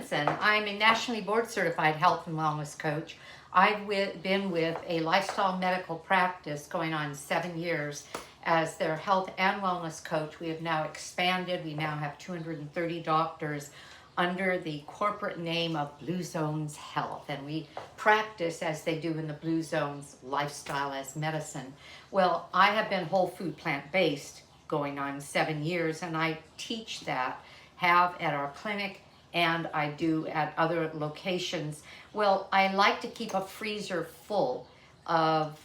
Stevenson. I'm a nationally board certified health and wellness coach. I've been with a lifestyle medical practice going on 7 years as their health and wellness coach. We have now expanded. We now have 230 doctors under the corporate name of Blue Zones Health, and we practice as they do in the Blue Zones, lifestyle as medicine. Well, I have been whole food plant-based going on 7 years, and I teach that, have at our clinic, and I do at other locations. Well, I like to keep a freezer full of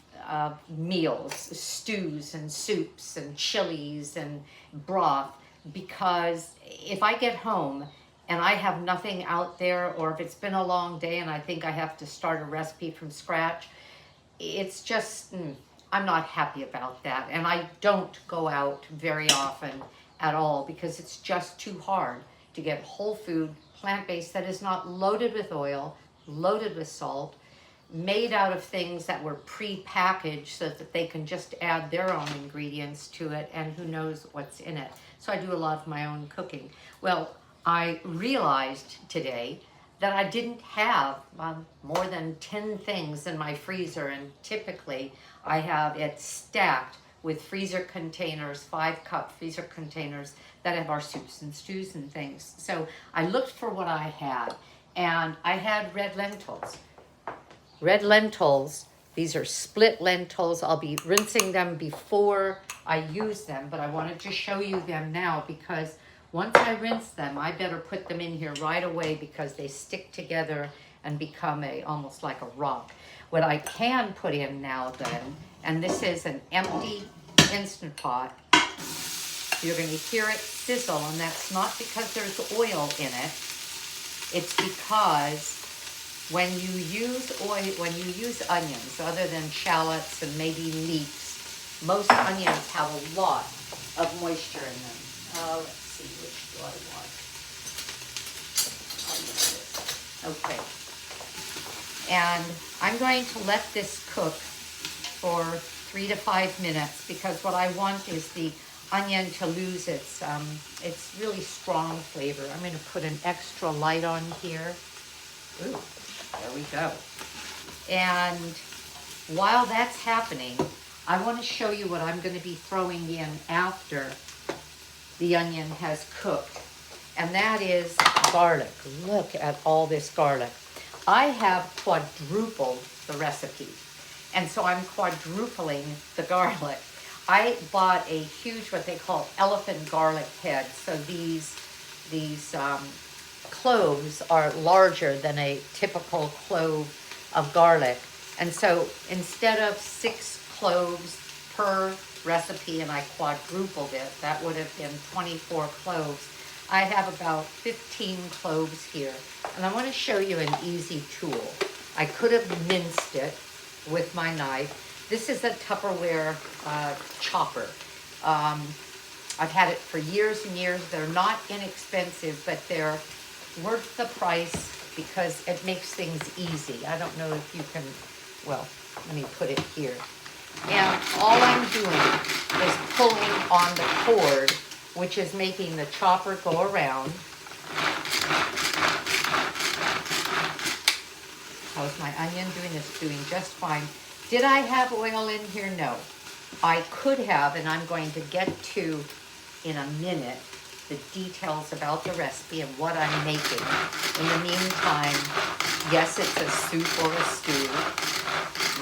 meals, stews and soups and chilies and broth, because if I get home and I have nothing out there, or if it's been a long day and I think I have to start a recipe from scratch, it's just, I'm not happy about that. And I don't go out very often at all because it's just too hard to get whole food, plant-based, that is not loaded with oil, loaded with salt, made out of things that were pre-packaged so that they can just add their own ingredients to it, and who knows what's in it. So I do a lot of my own cooking. Well, I realized today that I didn't have more than 10 things in my freezer, and typically I have it stacked with freezer containers, 5-cup freezer containers that have our soups and stews and things. So I looked for what I had, and I had red lentils. Red lentils, these are split lentils. I'll be rinsing them before I use them, but I wanted to show you them now because once I rinse them, I better put them in here right away because they stick together and become almost like a rock. What I can put in now then, and this is an empty Instant Pot, you're going to hear it sizzle, and that's not because there's oil in it. It's because when you use onions, other than shallots and maybe leeks, most onions have a lot of moisture in them. Let's see, which do I want? Okay. And I'm going to let this cook for 3 to 5 minutes because what I want is the onion to lose its really strong flavor. I'm going to put an extra light on here. Ooh, there we go. And while that's happening, I want to show you what I'm going to be throwing in after the onion has cooked. And that is garlic. Look at all this garlic. I have quadrupled the recipe. And so I'm quadrupling the garlic. I bought a huge, what they call elephant garlic head. So these cloves are larger than a typical clove of garlic. And so instead of 6 cloves per recipe, and I quadrupled it, that would have been 24 cloves. I have about 15 cloves here. And I want to show you an easy tool. I could have minced it with my knife. This is a Tupperware chopper. I've had it for years and years. They're not inexpensive, but they're worth the price because it makes things easy. I don't know if you can, well, let me put it here. And all I'm doing is pulling on the cord, which is making the chopper go around. How's my onion doing? It's doing just fine. Did I have oil in here? No. I could have, and I'm going to get to in a minute the details about the recipe and what I'm making. In the meantime, yes, it's a soup or a stew.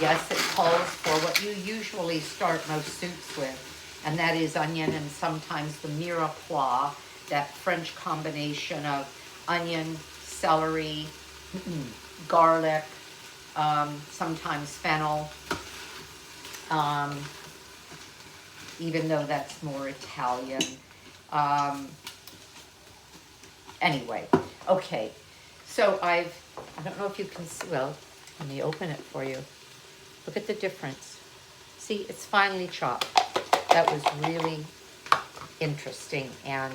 Yes, it calls for what you usually start most soups with, and that is onion and sometimes the mirepoix, that French combination of onion, celery, garlic, sometimes fennel, even though that's more Italian. Anyway, okay, so I don't know if you can see, well, let me open it for you. Look at the difference. See, it's finely chopped. That was really interesting and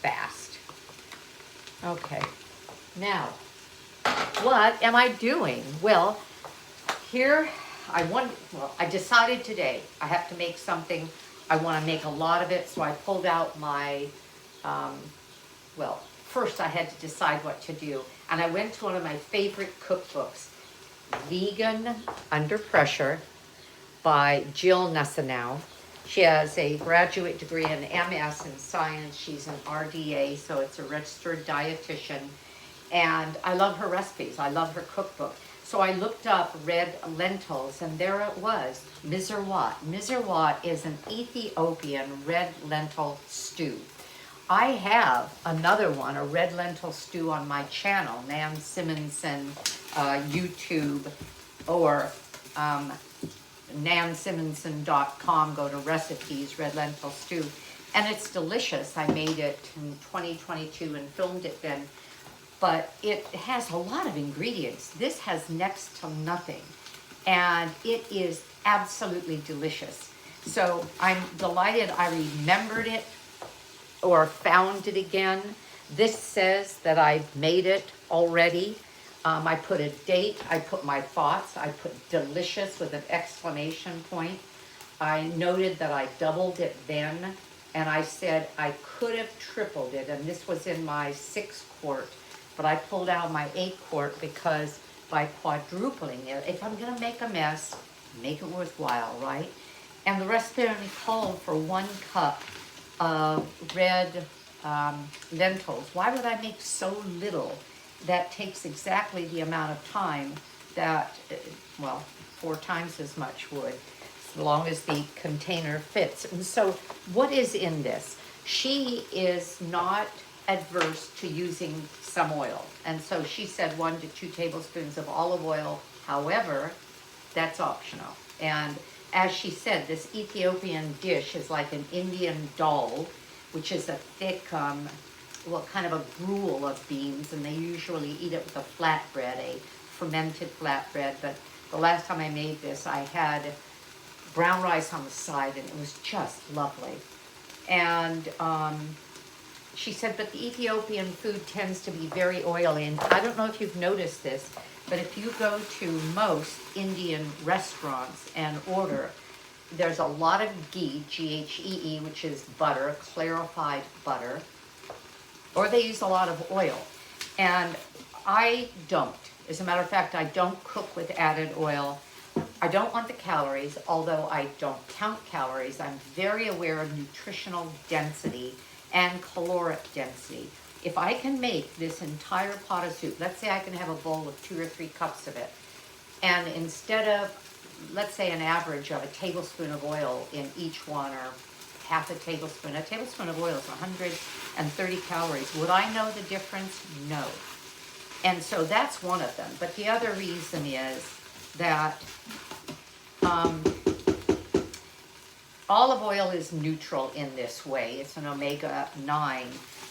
fast. Okay, now, what am I doing? Well, here I decided today I have to make something. I want to make a lot of it, so I pulled out my, first I had to decide what to do. And I went to one of my favorite cookbooks, Vegan Under Pressure by Jill Nussinow. She has a graduate degree in MS in science. She's an RDA, so it's a registered dietitian. And I love her recipes. I love her cookbook. So I looked up red lentils, and there it was, Misr Wot. Misr Wot is an Ethiopian red lentil stew. I have another one, a red lentil stew on my channel, Nan Simonson YouTube, or nansimonson.com, go to recipes, red lentil stew. And it's delicious. I made it in 2022 and filmed it then. But it has a lot of ingredients. This has next to nothing. And it is absolutely delicious. So I'm delighted I remembered it or found it again. This says that I've made it already. I put a date, I put my thoughts, I put delicious with an exclamation point. I noted that I doubled it then, and I said I could have tripled it, and this was in my 6-quart. But I pulled out my 8-quart because by quadrupling it, if I'm gonna make a mess, make it worthwhile, right? And the recipe only called for 1 cup of red lentils. Why would I make so little? That takes exactly the amount of time that, well, 4 times as much would, as long as the container fits. And so what is in this? She is not adverse to using some oil. And so she said 1 to 2 tablespoons of olive oil. However, that's optional. And as she said, this Ethiopian dish is like an Indian dal, which is a thick, well, kind of a gruel of beans, and they usually eat it with a flatbread, a fermented flatbread. But the last time I made this, I had brown rice on the side, and it was just lovely. And she said, but the Ethiopian food tends to be very oily. And I don't know if you've noticed this, but if you go to most Indian restaurants and order, there's a lot of ghee, G-H-E-E, which is butter, clarified butter, or they use a lot of oil. And I don't. As a matter of fact, I don't cook with added oil. I don't want the calories, although I don't count calories. I'm very aware of nutritional density and caloric density. If I can make this entire pot of soup, let's say I can have a bowl of 2 or 3 cups of it, and instead of, let's say, an average of a tablespoon of oil in each one, or half a tablespoon of oil is 130 calories. Would I know the difference? No. And so that's one of them. But the other reason is that olive oil is neutral in this way. It's an omega-9,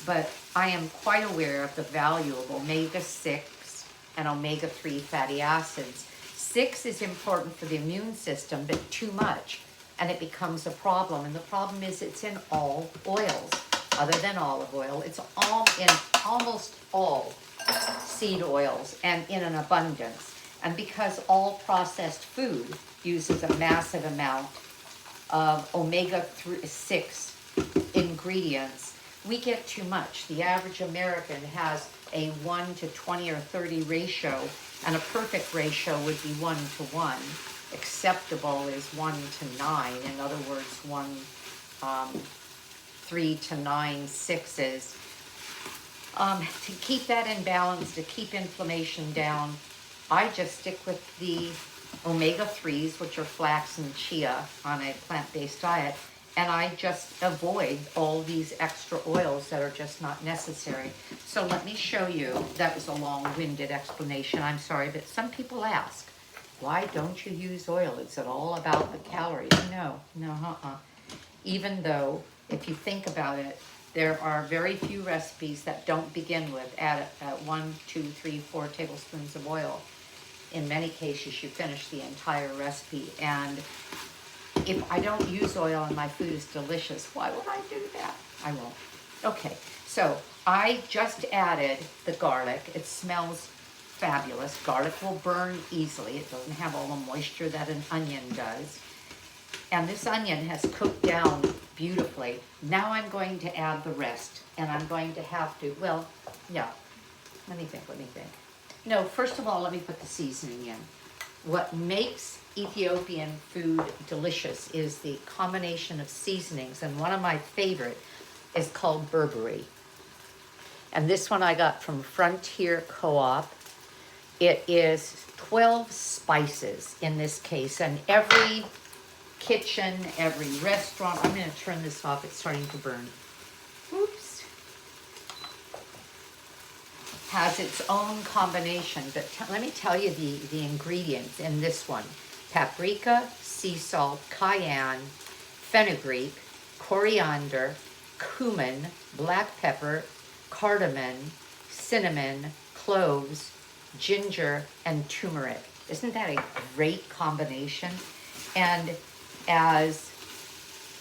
but I am quite aware of the value of omega-6 and omega-3 fatty acids. 6 is important for the immune system, but too much, and it becomes a problem. And the problem is it's in all oils, other than olive oil. It's all in almost all seed oils and in an abundance. And because all processed food uses a massive amount of omega-6 ingredients, we get too much. The average American has a 1 to 20 or 30 ratio, and a perfect ratio would be 1 to 1. Acceptable is 1 to 9. In other words, 3 to 9 sixes. To keep that in balance, to keep inflammation down, I just stick with the omega-3s, which are flax and chia, on a plant-based diet, and I just avoid all these extra oils that are just not necessary. So let me show you. That was a long-winded explanation, I'm sorry, but some people ask, why don't you use oil? Is it all about the calories? No, Even though, if you think about it, there are very few recipes that don't begin with add 1, 2, 3, 4 tablespoons of oil. In many cases, you finish the entire recipe. And if I don't use oil and my food is delicious, why would I do that? I won't. Okay, so I just added the garlic. It smells fabulous. Garlic will burn easily. It doesn't have all the moisture that an onion does. And this onion has cooked down beautifully. Now I'm going to add the rest. And I'm going to have to, well, yeah, let me think. No, first of all, let me put the seasoning in. What makes Ethiopian food delicious is the combination of seasonings. And one of my favorite is called Berbere. And this one I got from Frontier Co-op. It is 12 spices in this case, and every kitchen, every restaurant, I'm going to turn this off, it's starting to burn. Oops. Has its own combination, but let me tell you the ingredients in this one. Paprika, sea salt, cayenne, fenugreek, coriander, cumin, black pepper, cardamom, cinnamon, cloves, ginger, and turmeric. Isn't that a great combination? And as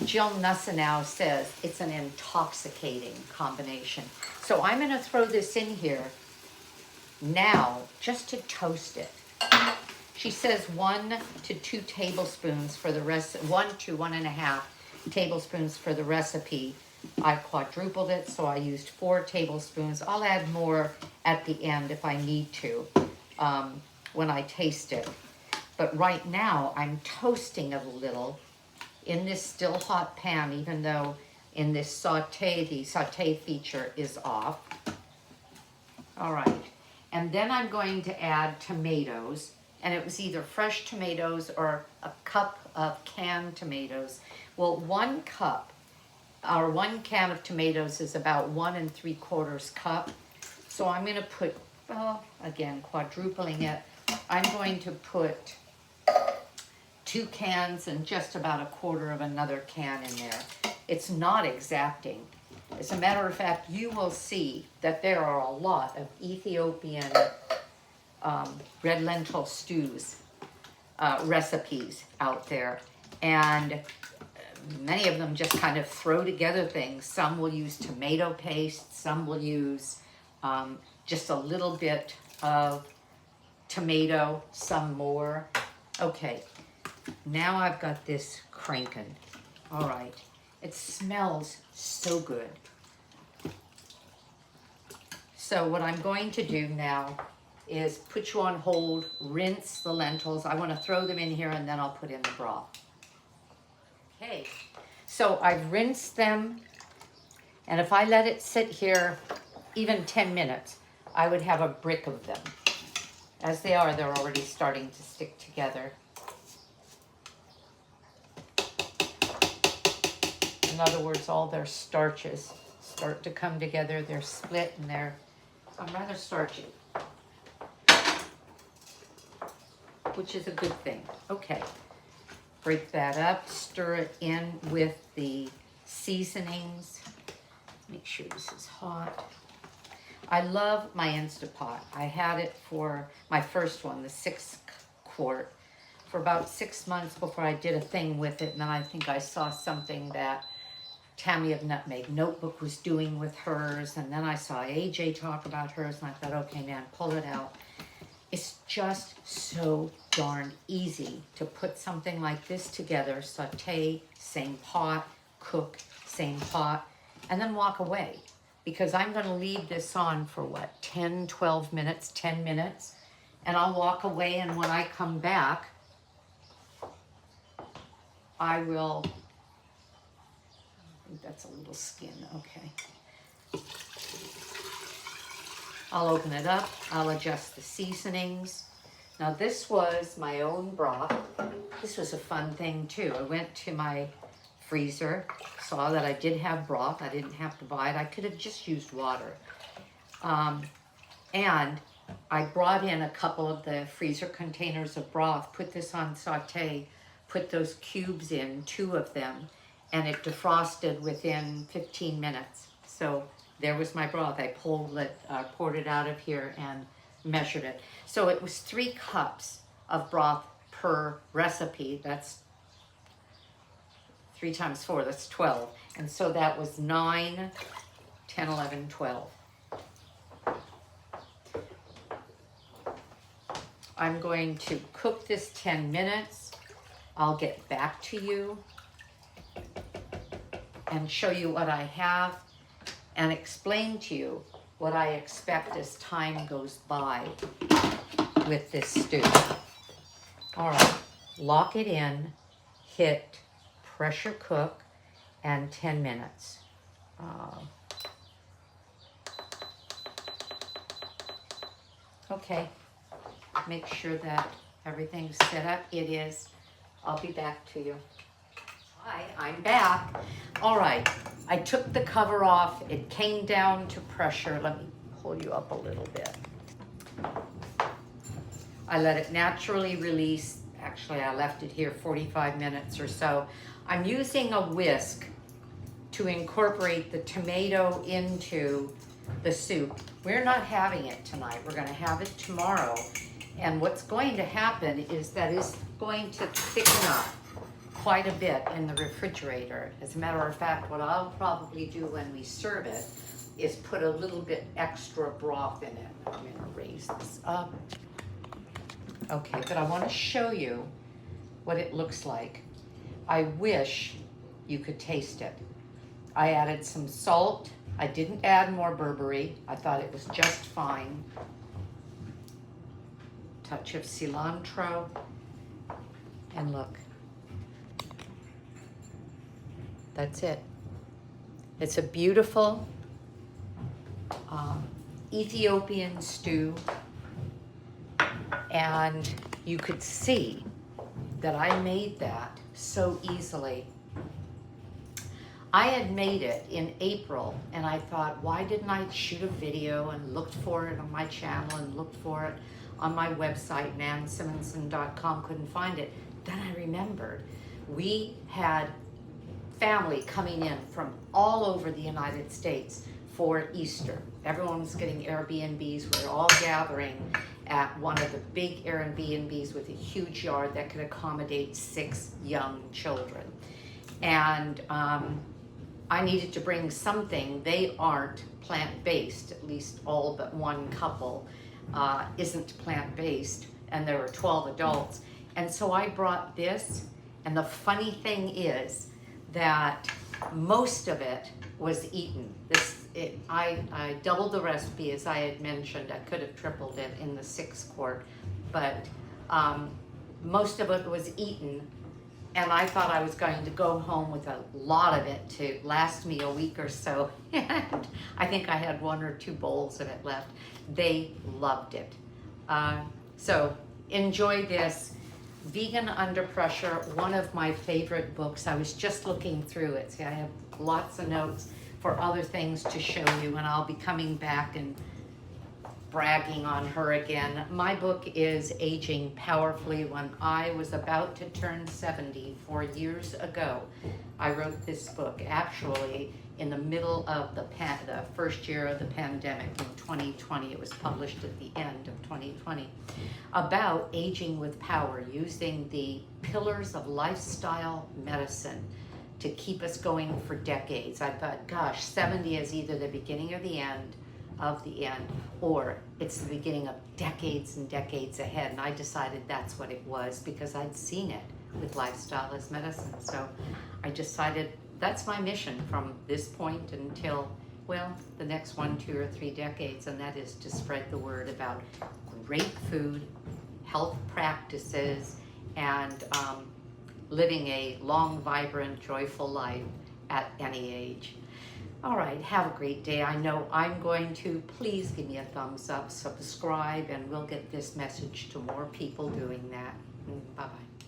Jill Nussinow says, it's an intoxicating combination. So I'm going to throw this in here now just to toast it. She says 1 to 2 tablespoons for the rest, 1 to 1.5 tablespoons for the recipe. I quadrupled it, so I used 4 tablespoons. I'll add more at the end if I need to when I taste it. But right now, I'm toasting it a little in this still hot pan, even though in this saute, the saute feature is off. All right, and then I'm going to add tomatoes, and it was either fresh tomatoes or a cup of canned tomatoes. Well, 1 cup, or 1 can of tomatoes is about 1 3/4 cup. So I'm going to put, well, again, quadrupling it, I'm going to put 2 cans and just about 1/4 of another can in there. It's not exacting. As a matter of fact, you will see that there are a lot of Ethiopian red lentil stews recipes out there. And many of them just kind of throw together things. Some will use tomato paste. Some will use just a little bit of tomato, some more. Okay, now I've got this cranking. All right, it smells so good. So what I'm going to do now is put you on hold, rinse the lentils. I want to throw them in here and then I'll put in the broth. Okay, so I've rinsed them, and if I let it sit here even 10 minutes, I would have a brick of them. As they are, they're already starting to stick together. In other words, all their starches start to come together. They're split and they're rather starchy, which is a good thing. Okay, break that up, stir it in with the seasonings. Make sure this is hot. I love my Instapot. I had it for my first one, the 6 quart, for about 6 months before I did a thing with it. And then I think I saw something that Tammy of Nutmeg Notebook was doing with hers. And then I saw AJ talk about hers. And I thought, okay, man, pull it out. It's just so darn easy to put something like this together, saute, same pot, cook, same pot, and then walk away. Because I'm going to leave this on for what, 10, 12 minutes, 10 minutes, and I'll walk away, and when I come back, I will, I think that's a little skin, okay. I'll open it up, I'll adjust the seasonings. Now this was my own broth. This was a fun thing too. I went to my freezer, saw that I did have broth. I didn't have to buy it. I could have just used water. And I brought in a couple of the freezer containers of broth, put this on saute, put those cubes in, 2 of them, and it defrosted within 15 minutes. So there was my broth. I poured it out of here and measured it. So it was 3 cups of broth per recipe. That's 3 times 4, that's 12. And so that was 9, 10, 11, 12. I'm going to cook this 10 minutes. I'll get back to you and show you what I have and explain to you what I expect as time goes by with this stew. All right, lock it in, hit pressure cook, and 10 minutes. Okay, make sure that everything's set up. It is. I'll be back to you. Hi, I'm back. All right, I took the cover off. It came down to pressure. Let me pull you up a little bit. I let it naturally release. Actually, I left it here 45 minutes or so. I'm using a whisk to incorporate the tomato into the soup. We're not having it tonight. We're going to have it tomorrow. And what's going to happen is that it's going to thicken up quite a bit in the refrigerator. As a matter of fact, what I'll probably do when we serve it is put a little bit extra broth in it. I'm going to raise this up. Okay, but I want to show you what it looks like. I wish you could taste it. I added some salt. I didn't add more Berbere. I thought it was just fine. Touch of cilantro. And look. That's it. It's a beautiful Ethiopian stew. And you could see that I made that so easily. I had made it in April, and I thought, why didn't I shoot a video and looked for it on my channel and looked for it on my website, nansimonson.com, couldn't find it. Then I remembered we had family coming in from all over the United States for Easter. Everyone was getting Airbnbs. We were all gathering at one of the big Airbnbs with a huge yard that could accommodate 6 young children. And I needed to bring something. They aren't plant-based, at least all but one couple isn't plant-based, and there were 12 adults. And so I brought this, and the funny thing is that most of it was eaten. I doubled the recipe, as I had mentioned. I could have tripled it in the 6 quart, but most of it was eaten. And I thought I was going to go home with a lot of it to last me a week or so. And I think I had 1 or 2 bowls of it left. They loved it. So enjoy this. Vegan Under Pressure, one of my favorite books. I was just looking through it. See, I have lots of notes for other things to show you, and I'll be coming back and bragging on her again. My book is Aging Powerfully. When I was about to turn 70 4 years ago, I wrote this book, actually in the middle of the first year of the pandemic in 2020. It was published at the end of 2020, about aging with power, using the pillars of lifestyle medicine to keep us going for decades. I thought, gosh, 70 is either the beginning or the end of the end, or it's the beginning of decades and decades ahead. And I decided that's what it was because I'd seen it with lifestyle as medicine. So I decided that's my mission from this point until, well, the next 1, 2, or 3 decades, and that is to spread the word about great food, health practices, and living a long, vibrant, joyful life at any age. All right, have a great day. I know I'm going to. Please give me a thumbs up, subscribe, and we'll get this message to more people doing that. Bye-bye.